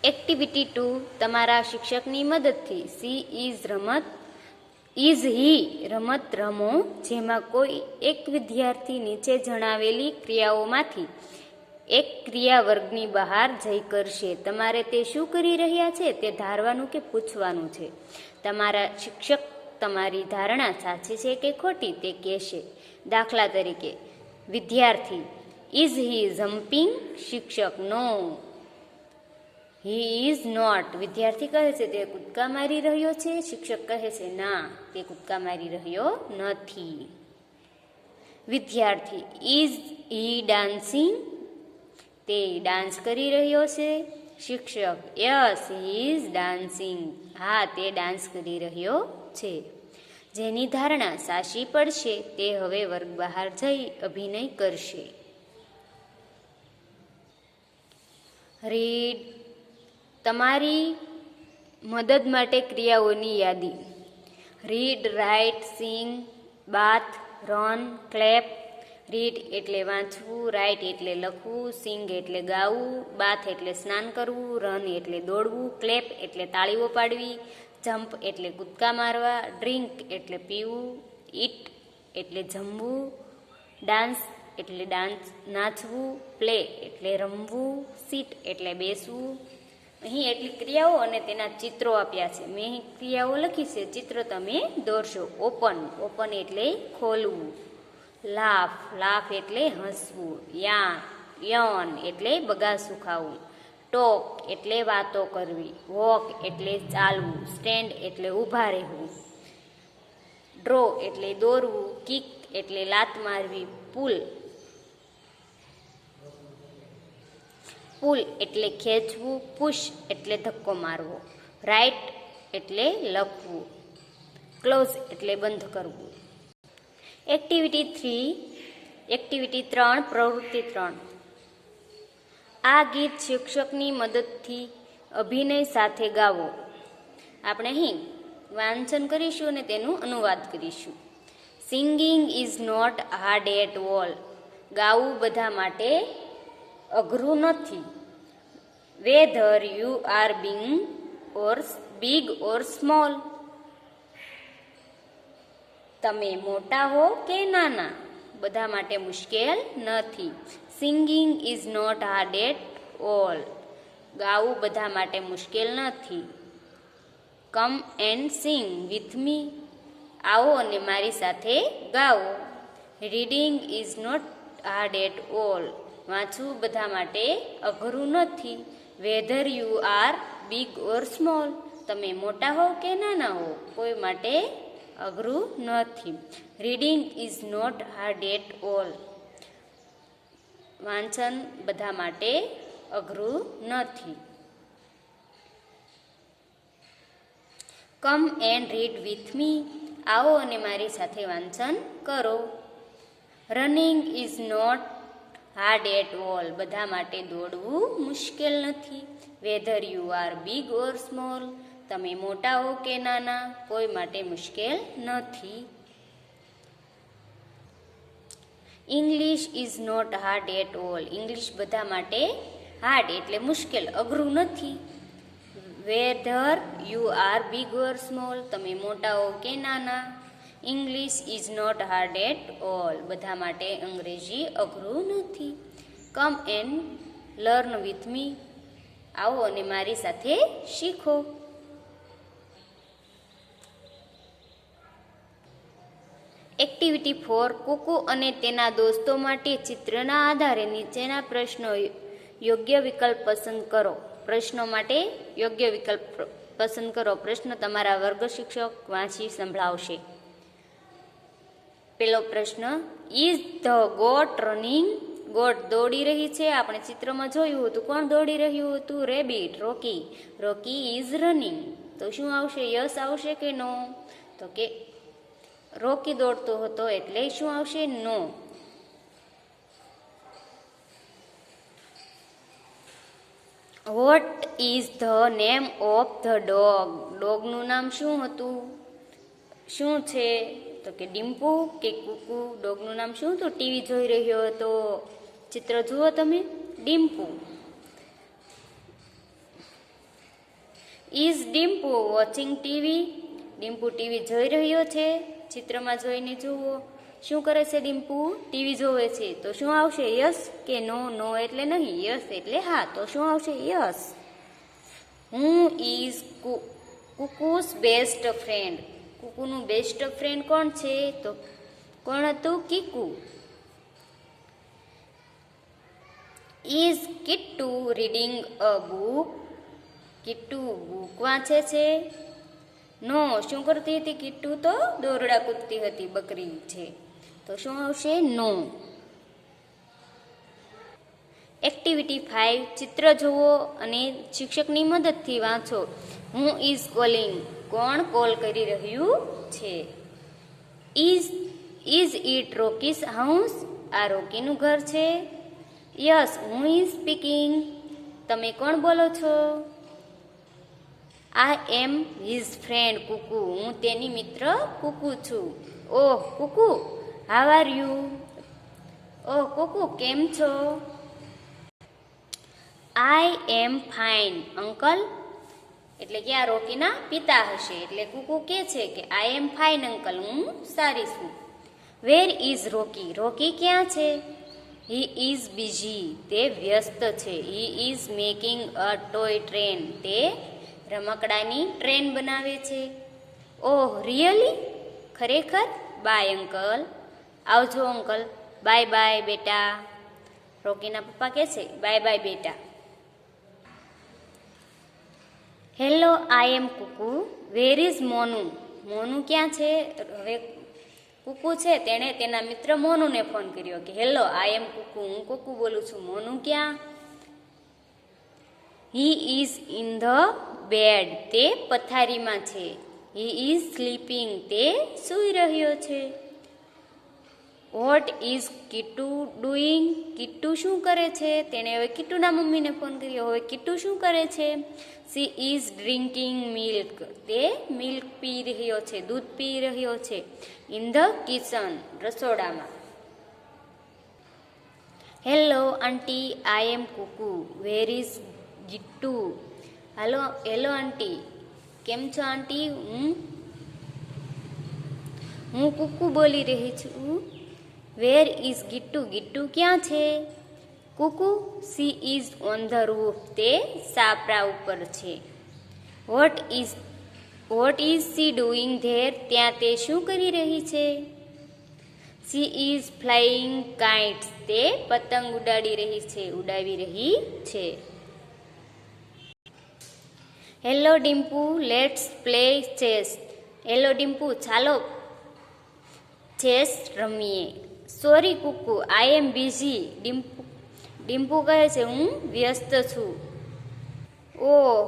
Activity 2 તમારા શિક્ષકની મદદથી સી ઇઝ હી રમત રમો, જેમાં કોઈ એક વિદ્યાર્થી નીચે જણાવેલી ક્રિયાઓમાંથી એક ક્રિયા વર્ગની બહાર જઈ કરશે. તમારે તે શું કરી રહ્યા છે તે ધારવાનું કે પૂછવાનું છે. તમારા શિક્ષક તમારી ધારણા સાચી છે કે ખોટી તે કહેશે. દાખલા તરીકે, વિદ્યાર્થી: ઇઝ હી જમ્પિંગ? શિક્ષક: નો હી ઇઝ નોટ. વિદ્યાર્થી કહે છે તે કૂદકા મારી રહ્યો છે. શિક્ષક કહે છે ના, તે કૂદકા મારી રહ્યો નથી. વિદ્યાર્થી: ઇઝ હી ડાન્સિંગ? તે ડાન્સ કરી રહ્યો છે. શિક્ષક: યસ હી ઇઝ ડાન્સિંગ. હા, તે ડાન્સ કરી રહ્યો છે. જેની ધારણા સાચી પડશે તે હવે વર્ગ બહાર જઈ અભિનય કરશે. રીડ. તમારી મદદ માટે ક્રિયાઓની યાદી: રીડ, રાઇટ, સિંગ, બાથ, રન, ક્લેપ. રીડ એટલે વાંચવું, રાઇટ એટલે લખવું, સિંગ એટલે ગાવું, બાથ એટલે સ્નાન કરવું, રન એટલે દોડવું, ક્લેપ એટલે તાળીઓ પાડવી, જમ્પ એટલે કૂદકા મારવા, ડ્રિંક એટલે પીવું, ઈટ એટલે જમવું, ડાન્સ એટલે નાચવું, પ્લે એટલે રમવું, સીટ એટલે બેસવું. અહીં એટલી ક્રિયાઓ અને તેના ચિત્રો આપ્યા છે. મેં અહીં ક્રિયાઓ લખી છે, ચિત્ર તમે દોરશો. ઓપન એટલે ખોલવું, લાફ એટલે હસવું, યાર્ન એટલે બગાસું ખાવું, ટોક એટલે વાતો કરવી, વોક એટલે ચાલવું, સ્ટેન્ડ એટલે ઊભા રહેવું, ડ્રો એટલે દોરવું, કિક એટલે લાત મારવી, પુલ એટલે ખેંચવું, પુશ એટલે ધક્કો મારવો, રાઇટ એટલે લખવું, ક્લોઝ એટલે બંધ કરવું. એક્ટિવિટી 3 પ્રવૃત્તિ 3. આ ગીત શિક્ષકની મદદથી અભિનય સાથે ગાવો. આપણે અહીં વાંચન કરીશું અને તેનું અનુવાદ કરીશું. Singing is not hard at all. ગાવું બધા માટે અઘરું નથી. Whether you are big or small. તમે મોટા હો કે નાના, બધા માટે મુશ્કેલ નથી. Singing is not hard at all. ગાવું બધા માટે મુશ્કેલ નથી. Come and sing with me. આવો અને મારી સાથે ગાઓ. Reading is not hard at all. વાંચવું બધા માટે અઘરું નથી. Whether you are big or small. તમે મોટા હો કે નાના હો, કોઈ માટે અઘરું નથી. Reading is not hard at all. વાંચન બધા માટે અઘરું નથી. Come and read with me. આવો અને મારી સાથે વાંચન કરો. Running is not hard at all. બધા માટે દોડવું મુશ્કેલ નથી. Whether you are big or small. તમે મોટા હો કે નાના, કોઈ માટે મુશ્કેલ નથી. English is not hard at all. English બધા માટે હાર્ડ એટલે મુશ્કેલ, અઘરું નથી. Whether you are big or small. તમે મોટા હો કે નાના. English is not hard at all. બધા માટે અંગ્રેજી અઘરું નથી. Come and learn with me. આવો અને મારી સાથે શીખો. એક્ટિવિટી 4 કુકુ અને તેના દોસ્તો માટે ચિત્રના આધારે નીચેના પ્રશ્નો યોગ્ય વિકલ્પ પસંદ કરો. પ્રશ્નો માટે યોગ્ય વિકલ્પ પસંદ કરો. પ્રશ્ન તમારા વર્ગ શિક્ષક વાંચી સંભળાવશે. પહેલો પ્રશ્ન: is the goat running? Goat દોડી રહી છે. આપણે ચિત્રમાં જોયું હતું. કોણ દોડી રહ્યું હતું? Rabbit, Rocky. Rocky is running. તો શું આવશે? યસ આવશે કે નો? તો કે રોકી દોડતો હતો એટલે શું આવશે? No. What is the name of the dog? ડોગનું નામ શું હતું? શું છે? તો કે ડિમ્પુ કે કુકુ. ડોગનું નામ શું હતું? ટીવી જોઈ રહ્યો હતો. ચિત્ર જુઓ તમે. Dimpu. Is Dimpu watching TV? Dimpu TV જોઈ રહ્યો છે? ચિત્રમાં જોઈને જુઓ. શું કરે છે ડિમ્પુ? ટીવી જોવે છે. તો શું આવશે? યસ કે નો? નો એટલે નહીં, યસ એટલે હા. તો શું આવશે? Yes. Who is Kuku's best friend? કુકુનું બેસ્ટ ફ્રેન્ડ કોણ છે? તો કોણ હતું? Kiku. Is Kittu reading a book? Kittu book વાંચે છે? નો. શું કરતી હતી કિટ્ટુ? તો દોરડા કૂદતી હતી. બકરી છે. તો શું આવશે? નો. એક્ટિવિટી 5 ચિત્ર જુઓ અને શિક્ષકની મદદથી વાંચો. હું ઇઝ કોલિંગ? કોણ કોલ કરી રહ્યું છે? Is it Rocky's house? આ રોકીનું ઘર છે? યસ. Who is speaking? તમે કોણ બોલો છો? આઈ એમ હિઝ ફ્રેન્ડ કુકુ? હું તેની મિત્ર કુકુ છું. ઓહ કુકુ, હાવ આર યુ? ઓહ કુકુ, કેમ છો? I am fine uncle? એટલે કે આ રોકીના પિતા હશે. એટલે કુકુ કે છે કે આઈ એમ ફાઇન અંકલ, હું સારી છું. Where is Rocky? રોકી ક્યાં છે? He is busy? તે વ્યસ્ત છે. He is making a toy train? તે રમકડાની ટ્રેન બનાવે છે. Oh really? ખરેખર? Bye uncle? આવજો અંકલ. બાય બાય બેટા. રોકીના પપ્પા કહે છે બાય બાય બેટા. Hello I am Kuku. Where is Monu? Monu ક્યાં છે? હવે કુકુ છે તેણે તેના મિત્ર મોનુને ફોન કર્યો કે હેલો આઈ એમ કુકુ, હું કુકુ બોલું છું. મોનુ ક્યાં? He is in the bed? તે પથારીમાં છે. He is sleeping? તે સૂઈ રહ્યો છે. What is Kittu doing? Kittu શું કરે છે? તેણે હવે કિટ્ટુના મમ્મીને ફોન કર્યો. હવે કિટ્ટુ શું કરે છે? She is drinking milk? તે મિલ્ક પી રહ્યો છે, દૂધ પી રહ્યો છે. In the kitchen? રસોડામાં. Hello aunty I am Kuku. Where is Gittu? Hello aunty, કેમ છો આંટી? હું કુકુ બોલી રહી છું. Where is Gittu? ગિટ્ટુ ક્યાં છે? Kuku she is on the roof? તે સાપરા ઉપર છે. What is she doing there? ત્યાં તે શું કરી રહી છે? She is flying kites? તે પતંગ ઉડાવી રહી છે. Hello Dimpu let's play chess? Hello Dimpu, ચાલો ચેસ રમીએ. Sorry Kuku I am busy? Dimpu કહે છે હું વ્યસ્ત છું. Oh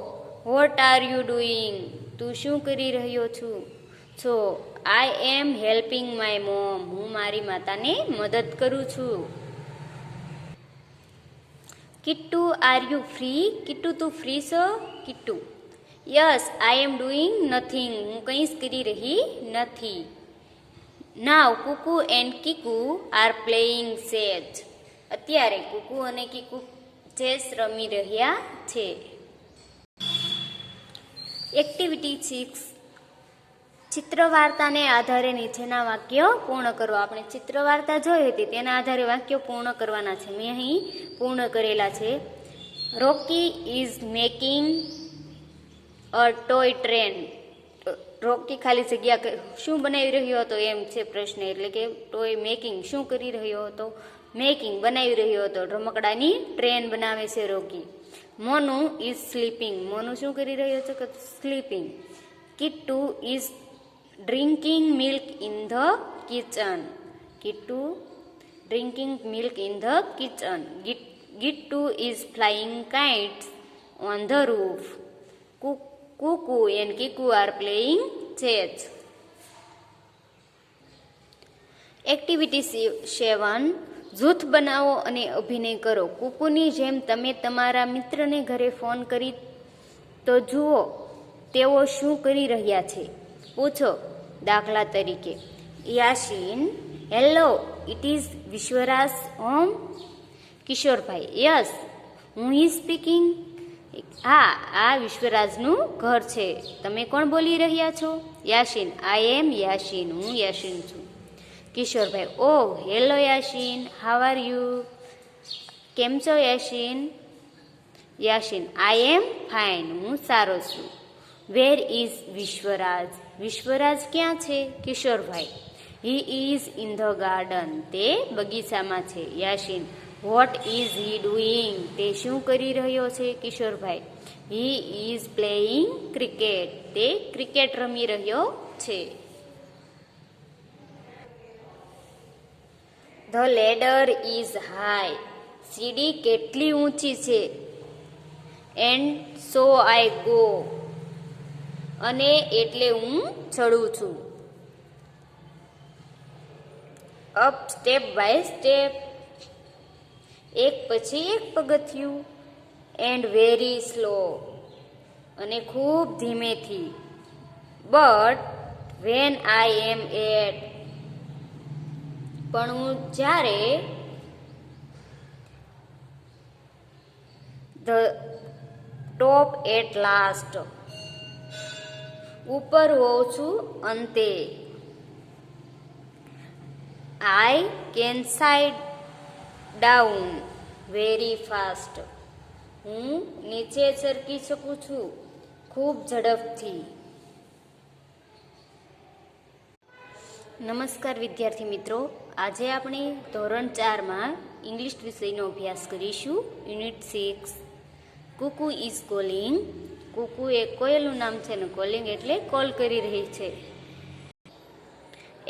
what are you doing? તું શું કરી રહ્યો છો? I am helping my mom? હું મારી માતાને મદદ કરું છું. Kittu are you free? Kittu તું ફ્રી છો? Kittu yes I am doing nothing? હું કંઈ જ કરી રહી નથી. Now Kuku and Kiku are playing chess? અત્યારે કુકુ અને કીકુ ચેસ રમી રહ્યા છે. એક્ટિવિટી 6 ચિત્ર વાર્તાને આધારે નીચેના વાક્યો પૂર્ણ કરો. આપણે ચિત્ર વાર્તા જોઈ હતી તેના આધારે વાક્યો પૂર્ણ કરવાના છે. મેં અહીં પૂર્ણ કરેલા છે. Rocky is making a toy train? Rocky ખાલી જગ્યા શું બનાવી રહ્યો હતો એમ છે પ્રશ્ન. એટલે કે ટોય મેકિંગ શું કરી રહ્યો હતો? મેકિંગ બનાવી રહ્યો હતો. રમકડાની ટ્રેન બનાવે છે Rocky. Monu is sleeping? Monu શું કરી રહ્યો છે? Sleeping. Kittu is drinking milk in the kitchen? Kittu drinking milk in the kitchen. Gittu is flying kites on the roof. Kuku and Kiku are playing chess. Activity 7 જૂથ બનાવો અને અભિનય કરો. કુકુની જેમ તમે તમારા મિત્રને ઘરે ફોન કરી તો જુઓ તેઓ શું કરી રહ્યા છે. પૂછો. દાખલા તરીકે Yasin hello it is Vishwaraj home? Kishorbhai yes who is speaking? હા, આ વિશ્વરાજનું ઘર છે. તમે કોણ બોલી રહ્યા છો? યાસીન. આઈ એમ યાસીન. હું યાસીન છું. Kishorbhai. Oh, hello Yasin, how are you? કેમ છો Yasin? Yasin. I am fine. હું સારો છું. Where is Vishwaraj? વિશ્વરાજ ક્યાં છે? Kishorbhai. He is in the garden. તે બગીચામાં છે. Yasin. What is he doing? તે શું કરી રહ્યો છે? Kishorbhai. He is playing cricket. તે ક્રિકેટ રમી રહ્યો છે. The ladder is high. સીડી કેટલી ઊંચી છે? And so I go. અને એટલે હું ચડું છું. Up step by step. એક પછી એક પગથિયું. And very slow. અને ખૂબ ધીમેથી. But when I am at. પણ હું જ્યારે ધ ટોપ એટ લાસ્ટ. ઉપર હોઉં છું અંતે. I can side down very fast. હું નીચે સરકી શકું છું ખૂબ ઝડપથી. નમસ્કાર વિદ્યાર્થી મિત્રો, આજે આપણે ધોરણ 4માં ઇંગ્લિશ વિષયનો અભ્યાસ કરીશું. Unit 6 Kuku is calling. Kuku એ કોયલનું નામ છે ને કોલિંગ એટલે કોલ કરી રહી છે.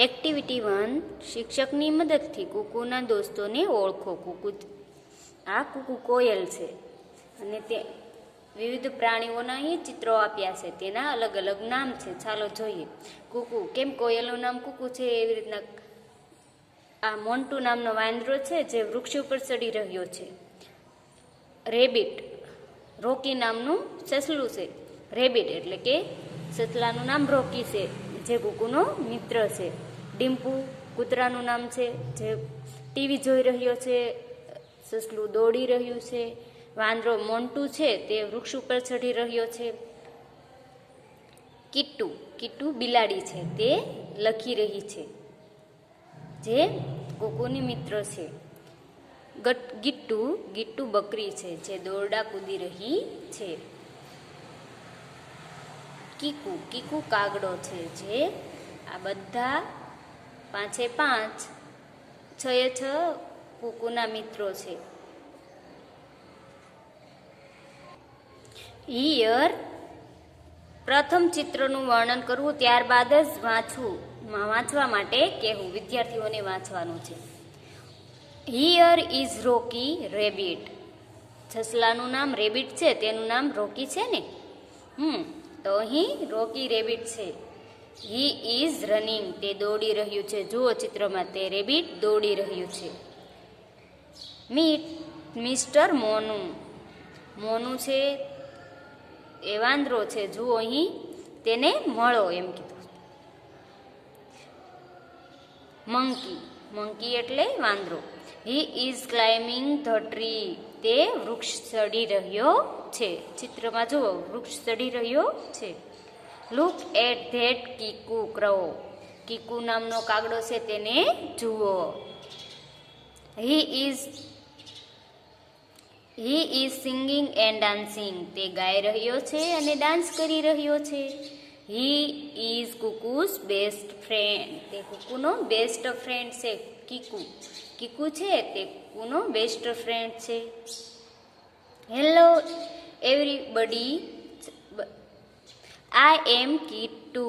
એક્ટિવિટી 1 શિક્ષકની મદદથી કુકુના દોસ્તોને ઓળખો. આ કુકુ કોયલ છે અને તે વિવિધ પ્રાણીઓના અહીં ચિત્રો આપ્યા છે. તેના અલગ અલગ નામ છે. ચાલો જોઈએ. કુકુ, કેમ કોયલનું નામ કુકુ છે એવી રીતના આ મોન્ટુ નામનો વાંદરો છે જે વૃક્ષ ઉપર ચડી રહ્યો છે. રેબિટ, રોકી નામનું સસલું છે. રેબિટ એટલે કે સસલાનું નામ રોકી છે જે કુકુનો મિત્ર છે. ડિમ્પુ કૂતરાનું નામ છે જે ટીવી જોઈ રહ્યો છે. સસલું દોડી રહ્યું છે. વાંદરો મોન્ટુ છે તે વૃક્ષ ઉપર ચડી રહ્યો છે. કિટ્ટુ, કિટ્ટુ બિલાડી છે તે લખી રહી છે જે કુકુની મિત્ર છે. ગિટ્ટુ, ગિટ્ટુ બકરી છે જે દોરડા કૂદી રહી છે. કીકુ, કીકુ કાગડો છે જે આ બધા 5 એ 5 6 એ 6 કુકુના મિત્રો છે. હિયર પ્રથમ ચિત્રનું વર્ણન કરવું, ત્યારબાદ જ વાંચવા માટે કહેવું. વિદ્યાર્થીઓને વાંચવાનું છે. Here is Rocky rabbit. સસલાનું નામ રેબિટ છે, તેનું નામ રોકી છે ને. તો અહીં રોકી રેબિટ છે. He is running. તે દોડી રહ્યું છે. જુઓ ચિત્રમાં તે રેબિટ દોડી રહ્યું છે. Meet mister Monu. મોનુ છે એ વાંદરો છે. જુઓ અહીં તેને મળો એમ કીધું. મંકી, મંકી એટલે વાંદરો. He is climbing the tree. તે વૃક્ષ ચડી રહ્યો છે. ચિત્રમાં જુઓ વૃક્ષ ચડી રહ્યો છે. Look at that Kiku crow. Kiku નામનો કાગડો છે તેને જુઓ. He is singing and dancing. તે ગાઈ રહ્યો છે અને ડાન્સ કરી રહ્યો છે. He is Kuku's best friend. તે કુકુનો બેસ્ટ ફ્રેન્ડ છે. કીકુ, કીકુ છે તે કુકુનો બેસ્ટ ફ્રેન્ડ છે. Hello everybody, I am Kittu.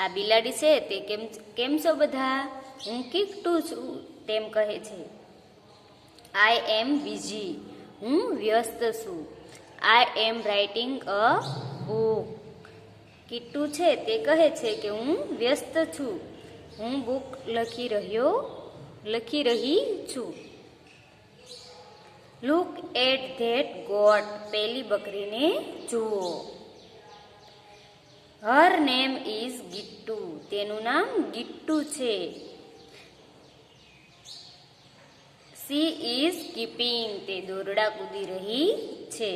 આ બિલાડી છે તે કેમ છો બધા? હું કિટ્ટુ છું તેમ કહે છે. I am busy. હું વ્યસ્ત છું. I am writing a book. Kittu છે તે કહે છે કે હું વ્યસ્ત છું. હું બુક લખી રહી છું. Look at that goat. પેલી બકરીને જુઓ. Her name is Gittu. તેનું નામ ગિટ્ટુ છે. She is skipping. તે દોરડા કૂદી રહી છે.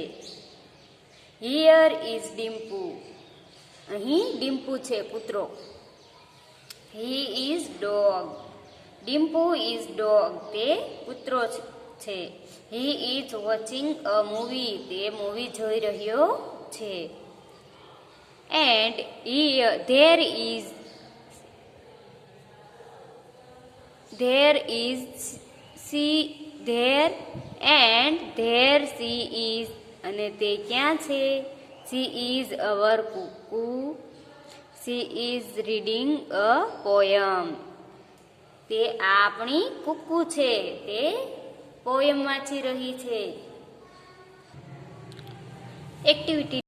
Here is Dimpu. અહીં ડિમ્પુ છે કૂતરો. He is dog. Dimpu is dog. તે કૂતરો છે. He is watching a movie. તે મૂવી જોઈ રહ્યો છે. And there she is. અને તે ક્યાં છે? she is our cuckoo. she is reading a poem. તે આપણી કુકુ છે. તે પોયમ વાંચી રહી છે. એક્ટિવિટી